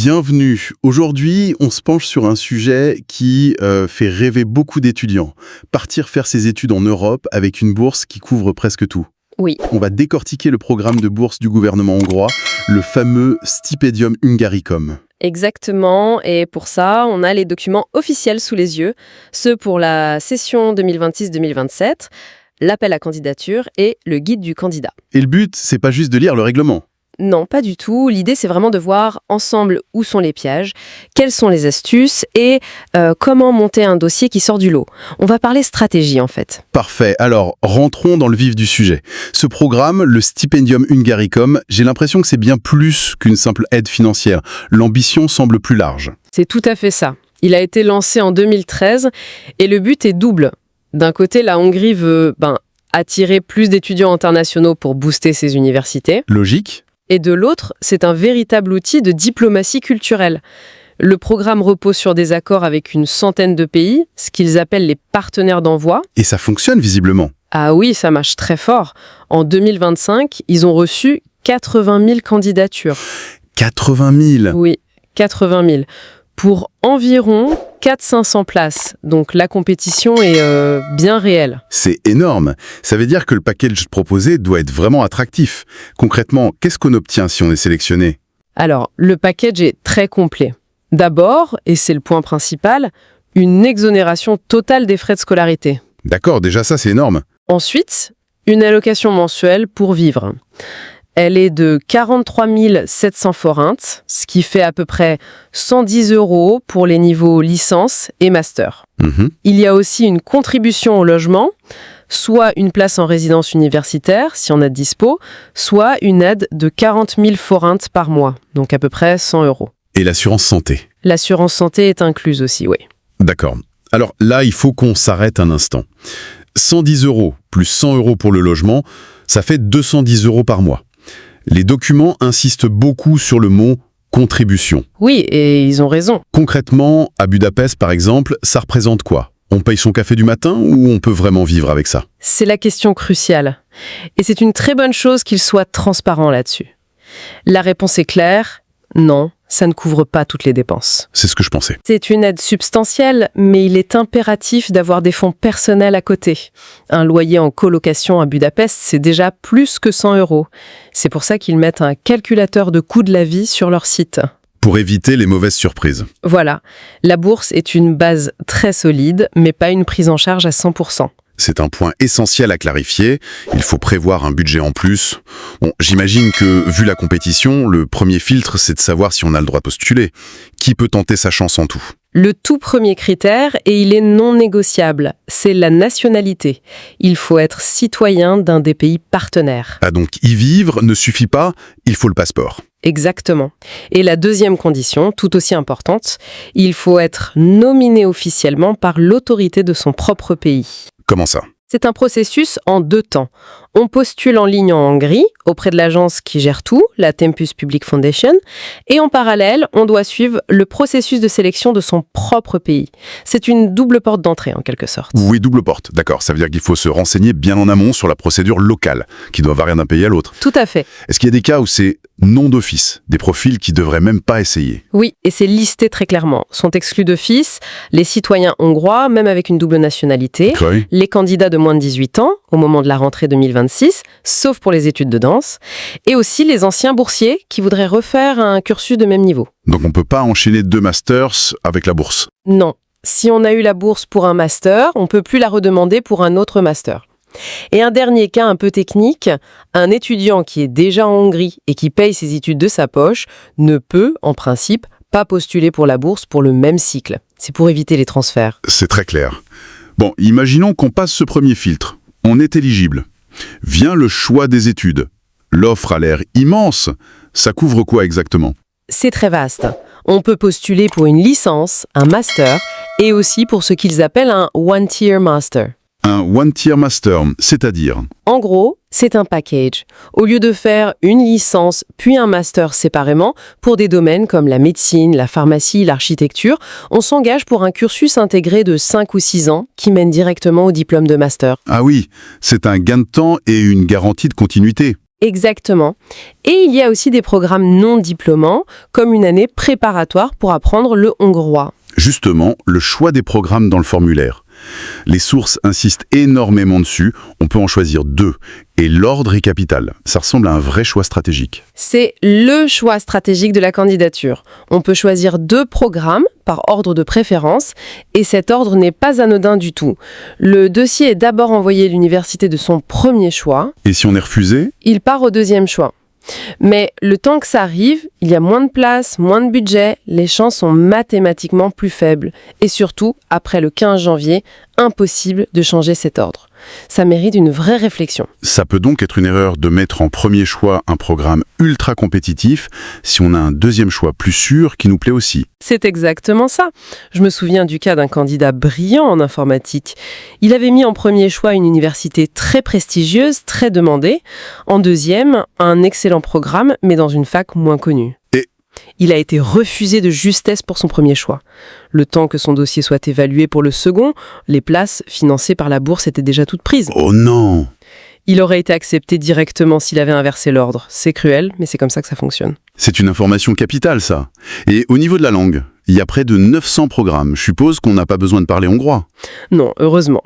Bienvenue. Aujourd'hui, on se penche sur un sujet qui fait rêver beaucoup d'étudiants. Partir faire ses études en Europe avec une bourse qui couvre presque tout. Oui, On va décortiquer le programme de bourse du gouvernement hongrois, le fameux Stipendium Hungaricum. exactement. Et pour ça, on a les documents officiels sous les yeux, ceux pour la session 2026-2027, l'appel à candidature et le guide du candidat. Et le but, c'est pas juste de lire le règlement. Non, pas du tout. L'idée, c'est vraiment de voir ensemble où sont les pièges, quelles sont les astuces et comment monter un dossier qui sort du lot. On va parler stratégie, en fait. Parfait. Alors, rentrons dans le vif du sujet. Ce programme, le Stipendium Hungaricum, j'ai l'impression que c'est bien plus qu'une simple aide financière. L'ambition semble plus large. C'est tout à fait ça. Il a été lancé en 2013 et le but est double. D'un côté, la Hongrie veut attirer plus d'étudiants internationaux pour booster ses universités. Logique ? Et de l'autre, c'est un véritable outil de diplomatie culturelle. Le programme repose sur des accords avec une centaine de pays, ce qu'ils appellent les partenaires d'envoi. Et ça fonctionne visiblement. Ah oui, ça marche très fort. En 2025, ils ont reçu 80 000 candidatures. 80 000 Oui, 80 000. Pour environ 400-500 places. Donc la compétition est bien réelle. C'est énorme. Ça veut dire que le package proposé doit être vraiment attractif. Concrètement, qu'est-ce qu'on obtient si on est sélectionné ? Alors, le package est très complet. D'abord, et c'est le point principal, une exonération totale des frais de scolarité. D'accord, déjà ça c'est énorme. Ensuite, une allocation mensuelle pour vivre. Elle est de 43 700 forints, ce qui fait à peu près 110 € pour les niveaux licence et master. Il y a aussi une contribution au logement, soit une place en résidence universitaire, si on a de dispo, soit une aide de 40 000 forints par mois, donc à peu près 100 €. Et l'assurance santé ? L'assurance santé est incluse aussi, oui. D'accord. Alors là, il faut qu'on s'arrête un instant. 110 € plus 100 € pour le logement, ça fait 210 € par mois. Les documents insistent beaucoup sur le mot « contribution ». Oui, et ils ont raison. Concrètement, à Budapest par exemple, ça représente quoi ? On paye son café du matin ou on peut vraiment vivre avec ça ? C'est la question cruciale. Et c'est une très bonne chose qu'il soit transparent là-dessus. La réponse est claire, non, ça ne couvre pas toutes les dépenses. C'est ce que je pensais. C'est une aide substantielle, mais il est impératif d'avoir des fonds personnels à côté. Un loyer en colocation à Budapest, c'est déjà plus que 100 €. C'est pour ça qu'ils mettent un calculateur de coût de la vie sur leur site. Pour éviter les mauvaises surprises. Voilà, la bourse est une base très solide, mais pas une prise en charge à 100%. C'est un point essentiel à clarifier. Il faut prévoir un budget en plus. Bon, j'imagine que, vu la compétition, le premier filtre, c'est de savoir si on a le droit de postuler. Qui peut tenter sa chance en tout ? Le tout premier critère, et il est non négociable, c'est la nationalité. Il faut être citoyen d'un des pays partenaires. Ah donc, y vivre ne suffit pas, il faut le passeport. Exactement. Et la deuxième condition, tout aussi importante, il faut être nominé officiellement par l'autorité de son propre pays. Comment ça ? C'est un processus en 2 temps. On postule en ligne en Hongrie, auprès de l'agence qui gère tout, la Tempus Public Foundation, et en parallèle, on doit suivre le processus de sélection de son propre pays. C'est une double porte d'entrée, en quelque sorte. Oui, double porte, d'accord. Ça veut dire qu'il faut se renseigner bien en amont sur la procédure locale, qui doit varier d'un pays à l'autre. Tout à fait. Est-ce qu'il y a des cas où c'est non d'office, des profils qui devraient même pas essayer ? Oui, et c'est listé très clairement. Sont exclus d'office les citoyens hongrois, même avec une double nationalité, Oui. les candidats de moins de 18 ans, au moment de la rentrée 2026, sauf pour les études de danse, et aussi les anciens boursiers qui voudraient refaire un cursus de même niveau. Donc on peut pas enchaîner 2 masters avec la bourse. Non. Si on a eu la bourse pour un master, on peut plus la redemander pour un autre master. Et un dernier cas un peu technique, un étudiant qui est déjà en Hongrie et qui paye ses études de sa poche ne peut, en principe, pas postuler pour la bourse pour le même cycle. C'est pour éviter les transferts. C'est très clair. Bon, imaginons qu'on passe ce premier filtre. On est éligible. Vient le choix des études. L'offre a l'air immense. Ça couvre quoi exactement ? C'est très vaste. On peut postuler pour une licence, un master, et aussi pour ce qu'ils appellent un one-tier master. Un one-tier master, c'est-à-dire ? En gros, c'est un package. Au lieu de faire une licence puis un master séparément, pour des domaines comme la médecine, la pharmacie, l'architecture, on s'engage pour un cursus intégré de 5 ou 6 ans qui mène directement au diplôme de master. Ah oui, c'est un gain de temps et une garantie de continuité. Exactement. Et il y a aussi des programmes non diplômants, comme une année préparatoire pour apprendre le hongrois. Justement, le choix des programmes dans le formulaire. Les sources insistent énormément dessus, on peut en choisir 2. Et l'ordre est capital. Ça ressemble à un vrai choix stratégique. C'est le choix stratégique de la candidature. On peut choisir 2 programmes par ordre de préférence, et cet ordre n'est pas anodin du tout. Le dossier est d'abord envoyé à l'université de son premier choix. Et si on est refusé? Il part au deuxième choix. Mais le temps que ça arrive, il y a moins de place, moins de budget, les chances sont mathématiquement plus faibles. Et surtout, après le 15 janvier, impossible de changer cet ordre. Ça mérite une vraie réflexion. Ça peut donc être une erreur de mettre en premier choix un programme ultra compétitif si on a un deuxième choix plus sûr qui nous plaît aussi. C'est exactement ça. Je me souviens du cas d'un candidat brillant en informatique. Il avait mis en premier choix une université très prestigieuse, très demandée. En deuxième, un excellent programme, mais dans une fac moins connue. Et il a été refusé de justesse pour son premier choix. Le temps que son dossier soit évalué pour le second, les places financées par la bourse étaient déjà toutes prises. oh non! Il aurait été accepté directement s'il avait inversé l'ordre. C'est cruel, mais c'est comme ça que ça fonctionne. C'est une information capitale, ça. Et au niveau de la langue, il y a près de 900 programmes. Je suppose qu'on n'a pas besoin de parler hongrois. Non, heureusement.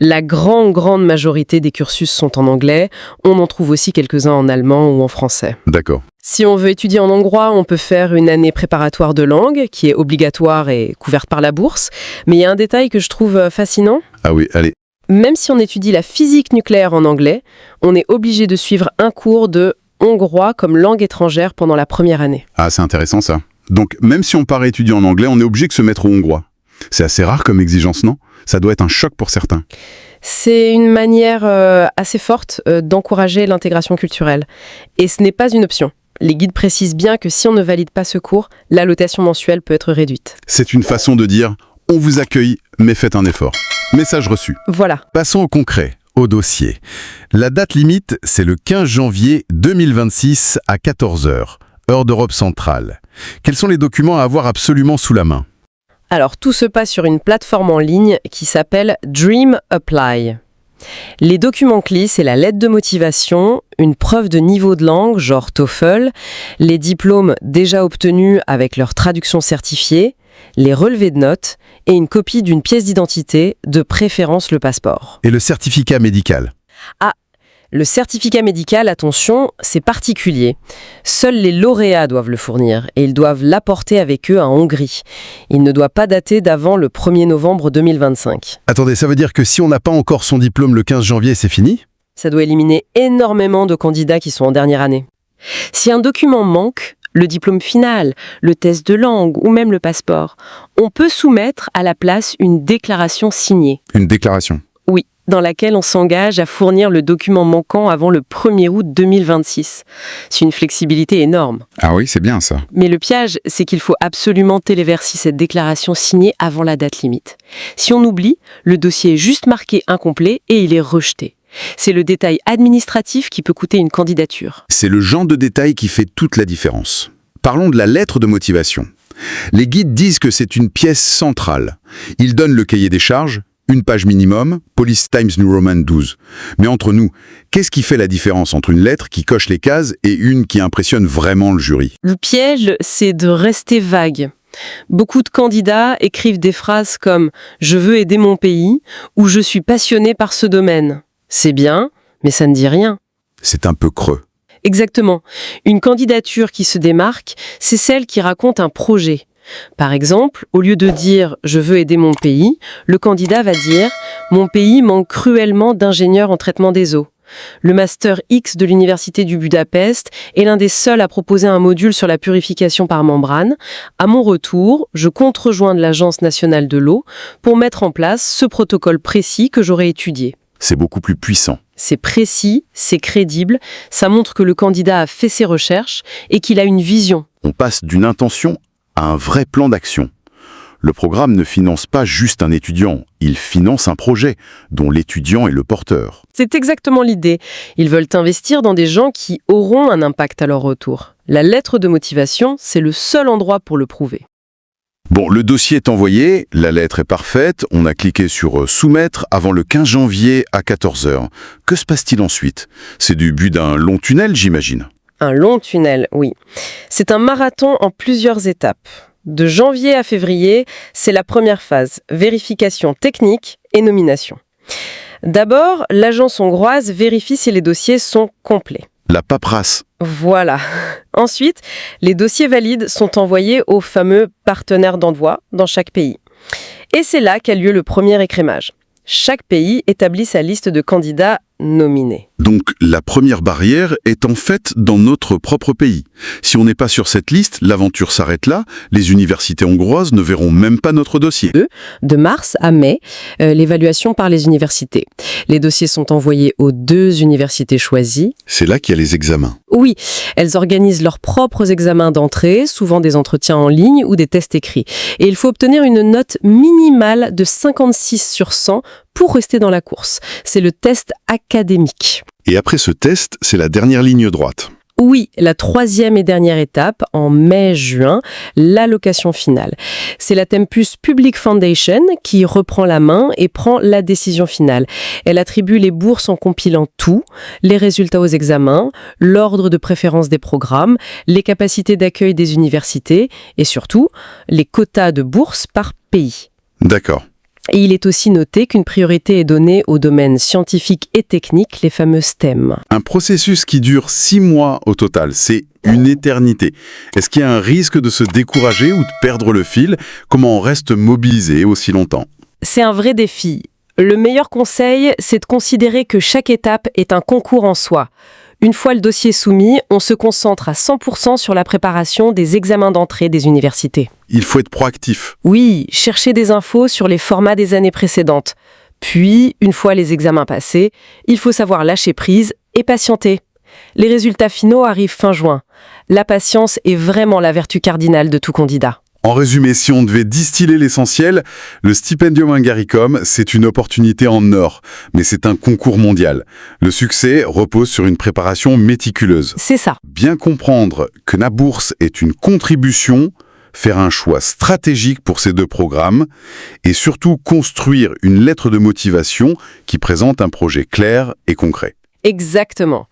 La grande majorité des cursus sont en anglais. On en trouve aussi quelques-uns en allemand ou en français. D'accord. Si on veut étudier en hongrois, on peut faire une année préparatoire de langue, qui est obligatoire et couverte par la bourse. Mais il y a un détail que je trouve fascinant. Ah oui, allez. Même si on étudie la physique nucléaire en anglais, on est obligé de suivre un cours de hongrois comme langue étrangère pendant la première année. Ah, c'est intéressant ça. Donc, même si on part étudier en anglais, on est obligé de se mettre au hongrois. C'est assez rare comme exigence, non? Ça doit être un choc pour certains. C'est une manière assez forte d'encourager l'intégration culturelle. Et ce n'est pas une option. Les guides précisent bien que si on ne valide pas ce cours, l'allocation mensuelle peut être réduite. C'est une façon de dire « on vous accueille, mais faites un effort ». Message reçu. Voilà. Passons au concret, au dossier. La date limite, c'est le 15 janvier 2026 à 14h, heure d'Europe centrale. Quels sont les documents à avoir absolument sous la main? Alors, tout se passe sur une plateforme en ligne qui s'appelle Dream Apply. Les documents clés, c'est la lettre de motivation, une preuve de niveau de langue, genre TOEFL, les diplômes déjà obtenus avec leur traduction certifiée, les relevés de notes et une copie d'une pièce d'identité, de préférence le passeport. Et le certificat médical? Ah, le certificat médical, attention, c'est particulier. Seuls les lauréats doivent le fournir et ils doivent l'apporter avec eux en Hongrie. Il ne doit pas dater d'avant le 1er novembre 2025. Attendez, ça veut dire que si on n'a pas encore son diplôme le 15 janvier, c'est fini? Ça doit éliminer énormément de candidats qui sont en dernière année. Si un document manque, le diplôme final, le test de langue ou même le passeport, on peut soumettre à la place une déclaration signée. Une déclaration? Oui, dans laquelle on s'engage à fournir le document manquant avant le 1er août 2026. C'est une flexibilité énorme. Ah oui, c'est bien ça. Mais le piège, c'est qu'il faut absolument téléverser cette déclaration signée avant la date limite. Si on oublie, le dossier est juste marqué incomplet et il est rejeté. C'est le détail administratif qui peut coûter une candidature. C'est le genre de détail qui fait toute la différence. Parlons de la lettre de motivation. Les guides disent que c'est une pièce centrale. Ils donnent le cahier des charges, une page minimum, Police Times New Roman 12. Mais entre nous, qu'est-ce qui fait la différence entre une lettre qui coche les cases et une qui impressionne vraiment le jury? Le piège, c'est de rester vague. Beaucoup de candidats écrivent des phrases comme « Je veux aider mon pays » ou « Je suis passionné par ce domaine ». C'est bien, mais ça ne dit rien. C'est un peu creux. Exactement. Une candidature qui se démarque, c'est celle qui raconte un projet. Par exemple, au lieu de dire « je veux aider mon pays », le candidat va dire « mon pays manque cruellement d'ingénieurs en traitement des eaux ». Le Master X de l'Université du Budapest est l'un des seuls à proposer un module sur la purification par membrane. À mon retour, je compte rejoindre l'Agence nationale de l'eau pour mettre en place ce protocole précis que j'aurai étudié. C'est beaucoup plus puissant. C'est précis, c'est crédible, ça montre que le candidat a fait ses recherches et qu'il a une vision. On passe d'une intention à un vrai plan d'action. Le programme ne finance pas juste un étudiant, il finance un projet dont l'étudiant est le porteur. C'est exactement l'idée. Ils veulent investir dans des gens qui auront un impact à leur retour. La lettre de motivation, c'est le seul endroit pour le prouver. Bon, le dossier est envoyé, la lettre est parfaite, on a cliqué sur Soumettre avant le 15 janvier à 14 heures. Que se passe-t-il ensuite? C'est du but d'un long tunnel, j'imagine. Un long tunnel, oui. C'est un marathon en plusieurs étapes. De janvier à février, c'est la première phase, vérification technique et nomination. D'abord, l'agence hongroise vérifie si les dossiers sont complets. La paperasse. Voilà. Ensuite, les dossiers valides sont envoyés aux fameux partenaires d'envoi dans chaque pays. Et c'est là qu'a lieu le premier écrémage. Chaque pays établit sa liste de candidats nominés. Donc la première barrière est en fait dans notre propre pays. Si on n'est pas sur cette liste, l'aventure s'arrête là, les universités hongroises ne verront même pas notre dossier. De mars à mai, l'évaluation par les universités. Les dossiers sont envoyés aux 2 universités choisies. C'est là qu'il y a les examens. Oui, elles organisent leurs propres examens d'entrée, souvent des entretiens en ligne ou des tests écrits. Et il faut obtenir une note minimale de 56 sur 100 pour rester dans la course. C'est le test académique. Et après ce test, c'est la dernière ligne droite. Oui, la 3e et dernière étape, en mai-juin, l'allocation finale. C'est la Tempus Public Foundation qui reprend la main et prend la décision finale. Elle attribue les bourses en compilant tout, les résultats aux examens, l'ordre de préférence des programmes, les capacités d'accueil des universités et surtout, les quotas de bourses par pays. D'accord. Et il est aussi noté qu'une priorité est donnée aux domaines scientifiques et techniques, les fameux STEM. Un processus qui dure 6 mois au total, c'est une éternité. Est-ce qu'il y a un risque de se décourager ou de perdre le fil? Comment on reste mobilisé aussi longtemps? C'est un vrai défi. Le meilleur conseil, c'est de considérer que chaque étape est un concours en soi. Une fois le dossier soumis, on se concentre à 100% sur la préparation des examens d'entrée des universités. Il faut être proactif. Oui, chercher des infos sur les formats des années précédentes. Puis, une fois les examens passés, il faut savoir lâcher prise et patienter. Les résultats finaux arrivent fin juin. La patience est vraiment la vertu cardinale de tout candidat. En résumé, si on devait distiller l'essentiel, le Stipendium Hungaricum, c'est une opportunité en or, mais c'est un concours mondial. Le succès repose sur une préparation méticuleuse. C'est ça. Bien comprendre que la bourse est une contribution, faire un choix stratégique pour ces 2 programmes, et surtout construire une lettre de motivation qui présente un projet clair et concret. Exactement.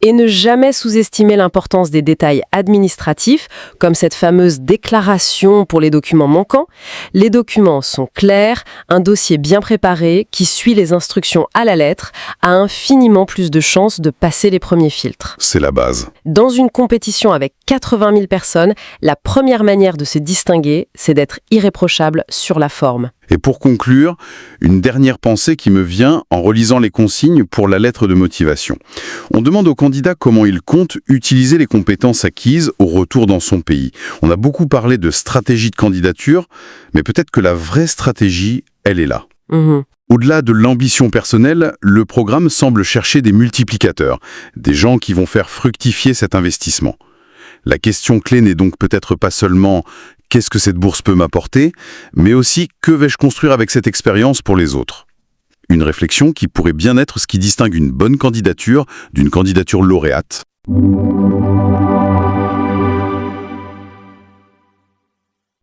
Et ne jamais sous-estimer l'importance des détails administratifs, comme cette fameuse déclaration pour les documents manquants. Les documents sont clairs, un dossier bien préparé, qui suit les instructions à la lettre, a infiniment plus de chances de passer les premiers filtres. C'est la base. Dans une compétition avec 80 000 personnes, la première manière de se distinguer, c'est d'être irréprochable sur la forme. Et pour conclure, une dernière pensée qui me vient en relisant les consignes pour la lettre de motivation. On demande au candidat comment il compte utiliser les compétences acquises au retour dans son pays. On a beaucoup parlé de stratégie de candidature, mais peut-être que la vraie stratégie, elle est là. Au-delà de l'ambition personnelle, le programme semble chercher des multiplicateurs, des gens qui vont faire fructifier cet investissement. La question clé n'est donc peut-être pas seulement « qu'est-ce que cette bourse peut m'apporter ?», mais aussi « que vais-je construire avec cette expérience pour les autres ?» Une réflexion qui pourrait bien être ce qui distingue une bonne candidature d'une candidature lauréate.